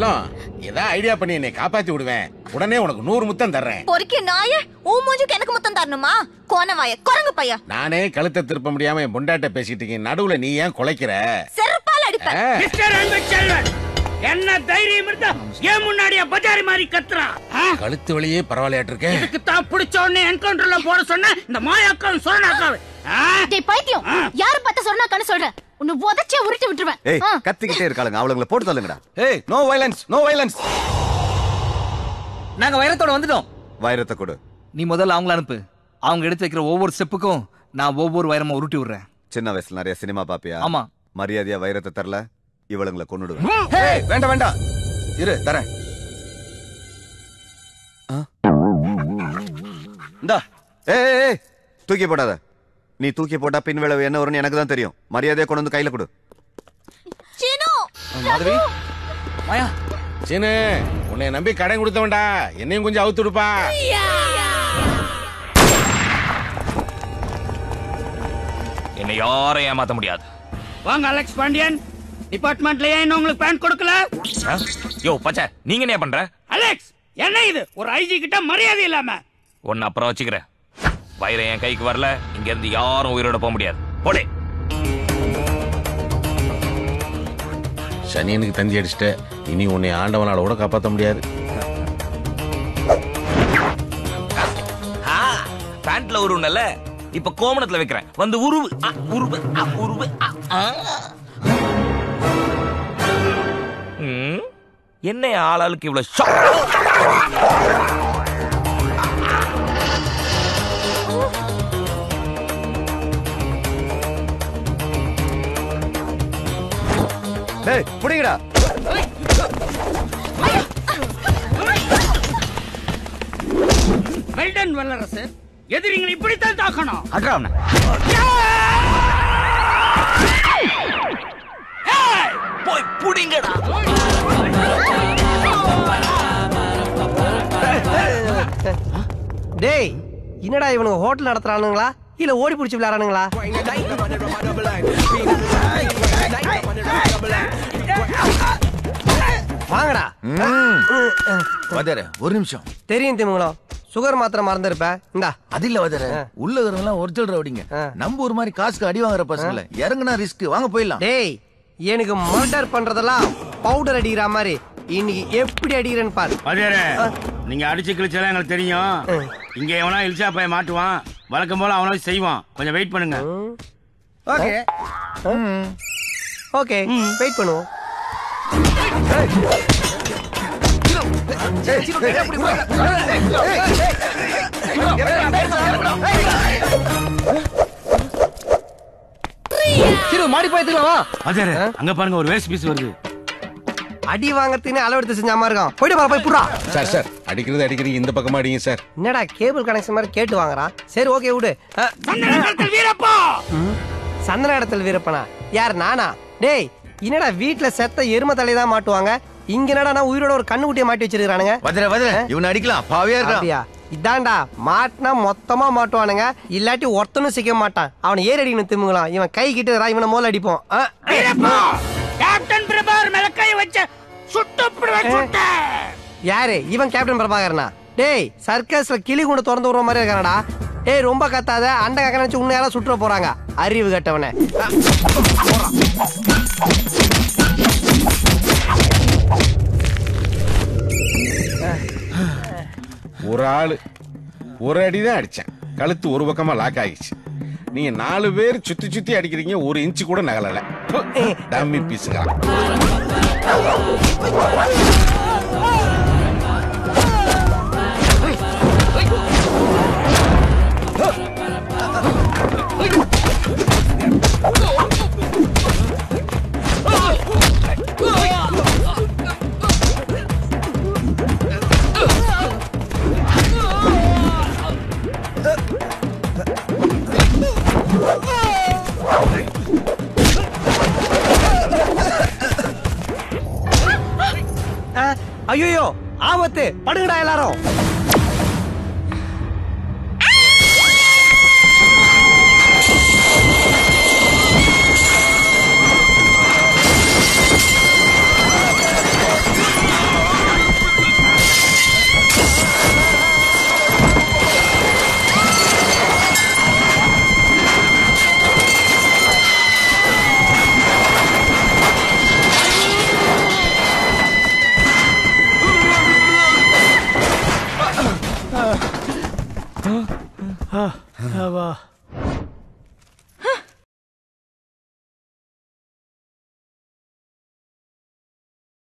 செல்லம், ஏதா ஐடியா பண்ணி என்னை காப்பாத்தி விடுவேன். உடனே உனக்கு 100 முத்தம் தர்றேன். பொறுக்கி நாயே, உன் மூஞ்சுக்கு எனக்கு முத்தம் தரணுமா? கோணவாய குரங்கு பையா. நானே கழுத்தை திருப்ப முடியாம என் பொண்டாட்ட பேசிட்டு இருக்கேன். நடுவுல நீ ஏன் குலைக்கிற? செருப்பால் அடிப்பேன். மிஸ்டர் அன்புச்செல்வன், என்ன தைரியம் இருந்தா ஏன் முன்னாடியே பஜாரி மாதிரி கத்துறான்? கழுத்து வழியே பரவாயில்லையாட்டு இருக்கேன். இதுக்கு தான் பிடிச்ச உடனே என்கவுண்டர்ல போட சொன்ன இந்த மாயாக்காவும் சொன்னாக்காவும். டேய் பைத்தியம், யாரு பார்த்த சொன்னாக்கான்னு சொல்றேன். உன்னை உதச்சே உருட்டி விட்டுருவேன். ஏய், கத்திக்கிட்டே இருக்காளுங்க, அவளுங்களை போட்டு தள்ளுங்கடா. ஏய், நோ வயலன்ஸ், நோ வயலன்ஸ். நாங்க வைரத்தோட வந்துட்டோம். வைரத்தை கொடு. நீ முதல்ல அவங்கள அனுப்பு. அவங்க எடுத்து வைக்கிற ஒவ்வொரு ஸ்டெப்புக்கும் நான் ஒவ்வொரு வைரமா உருட்டி விடுறேன். சின்ன வயசுல நிறைய சினிமா பாப்பியா? ஆமா. மரியாதையா வைரத்தை தரல, இவளுங்களை கொன்னுடுவேன். ஏய், வேண்டாம் வேண்டாம், இரு தரேன். இந்தா. ஏய், தூக்கி போடாத. நீ தூக்கி போட்டா பின் விளைவு என்ன வரும்னு எனக்கு தான் தெரியும். மரியாதையா கொண்டு வந்து கையில கொடு. சீனு, மாதவி, மாயா. சீனு, உன்னை நம்பி கடன் கொடுத்தவன்டா, என்னையும் கொஞ்சம் அவுத்து விடுப்பா. என்னை யாரையும் ஏமாத்த முடியாது. வாங்க அலெக்ஸ் பாண்டியன், டிபார்ட்மெண்ட்ல ஏன் உங்களுக்கு பேன் கொடுக்கல? யோ பச்சை, நீங்க என்ன பண்ற? அலெக்ஸ், என்ன இது? ஒரு ஐஜி கிட்ட மரியாதை இல்லாம. ஒன்னு அப்புறம் வச்சுக்கிறேன். வைரம் என் கைக்கு வரல, இங்க இருந்து யாரும் உயிரோட போக முடியாது. போடே. சனியனுக்கு தந்தி அடிச்சுட்ட, இனி உன்னை ஆண்டவனால கூட காப்பாற்ற முடியாது. பேண்ட்ல உருவனல்ல, இப்ப கோமணத்துல வைக்கிறேன். வந்து உருவு உருவு உருவு. என்ன ஆளாளுக்கு இவ்வளவு டேய், புடிங்கடா. வெல்டன் வல்லரசு, எதிரிங்களை இப்படித்தான் தாக்கணும். அட்ராவன. போய் புடிங்கடா. டேய், என்னடா இவனுங்க ஹோட்டல் நடத்துறானுங்களா இல்ல ஓடி பிடிச்சி விளையாடுறானுங்களா? வாங்கடா. வதர ஒரு நிமிஷம். தெரியும் திமுங்களம், சுகர் மாத்திரை மறந்துருப்ப. இந்தா. அது இல்ல வதர, உள்ள இருக்கிறவங்க ஒரிஜினல் ரவுடிங்க. நம்ம ஒரு மாதிரி காசுக்கு அடி வாங்குற பசங்கள இறங்குனா ரிஸ்க். வாங்க போயிடலாம். டேய், எனக்கு மர்டர் பண்றதெல்லாம் பவுடர் அடிக்கிற மாதிரி இன்னைக்கு எப்படி அடிக்கிறேன்னு பாரு. அதேரே, நீங்க அடிச்சு கிழிச்சாலும் எங்களுக்கு தெரியும். இங்க எவனா இல்சா போய் மாட்டுவான், வழக்கம் போல அவனால செய்வான். கொஞ்சம் வெயிட் பண்ணுங்க. ஓகே ஓகே, வெயிட் பண்ணுவோம். மாடி போயிட்டுவா. அதேரே, அங்க பாருங்க, ஒரு வேஸ்ட் பீஸ் வருது. அடி வாங்கறதுன்னு அளவெடுத்து செஞ்ச மாதிரி இருக்கான். போயிட்டு வா, போய் புடுறா. சார் சார், அடிக்கிறது அடிக்கிறீங்க, இந்த பக்கமா அடிங்க சார். என்னடா கேபிள் கனெக்ஷன் மாதிரி கேட்டு வாங்குறான். சரி ஓகே விடு. வீரப்பா, சந்தன இடத்துல வீரப்பனா? யார், நானா? டேய், என்னடா வீட்டுல செத்த எரும தலையதான் மாட்டுவாங்க, இங்க என்னடா நான் உயிரோட ஒரு கண்ணுக்குட்டியை மாட்டி வச்சிருக்கானுங்க. வதர வதர, இவனை அடிக்கலாம், பாவியா இருக்கான். இதான்டா, மாட்டினா மொத்தமா மாட்டுவானுங்க, இல்லாட்டி ஒருத்தனும் சிக்க மாட்டான். அவனை ஏறி அடிக்கணும் திமுங்கலாம். இவன் கை கிட்ட இவனை மோல அடிப்போம். கேப்டன் பிரபாகர் மேல கை வச்ச சுட்டு. யாரு இவன்? கேப்டன் பிரபாகரனா? டேய், சர்க்கஸ்ல கிளி கூட திறந்து விடுற மாதிரி இருக்கானடா. டேய், ரொம்ப கத்தாத, அண்ட கக்க நினைச்சு உன்னை யாரும் சுற்ற போறாங்க, அறிவு கட்டவனே. ஒரு ஆளு ஒரு அடிதான் அடிச்சேன், கழுத்து ஒரு பக்கமா லாக் ஆகிடுச்சு. நீங்க 4 பேர் சுத்தி சுத்தி அடிக்கிறீங்க, 1 இன்ச்சு கூட நகலல. டம்மி பீஸுங்களா. ஐயோ, ஆபத்து, படுங்கடா எல்லாரும். வா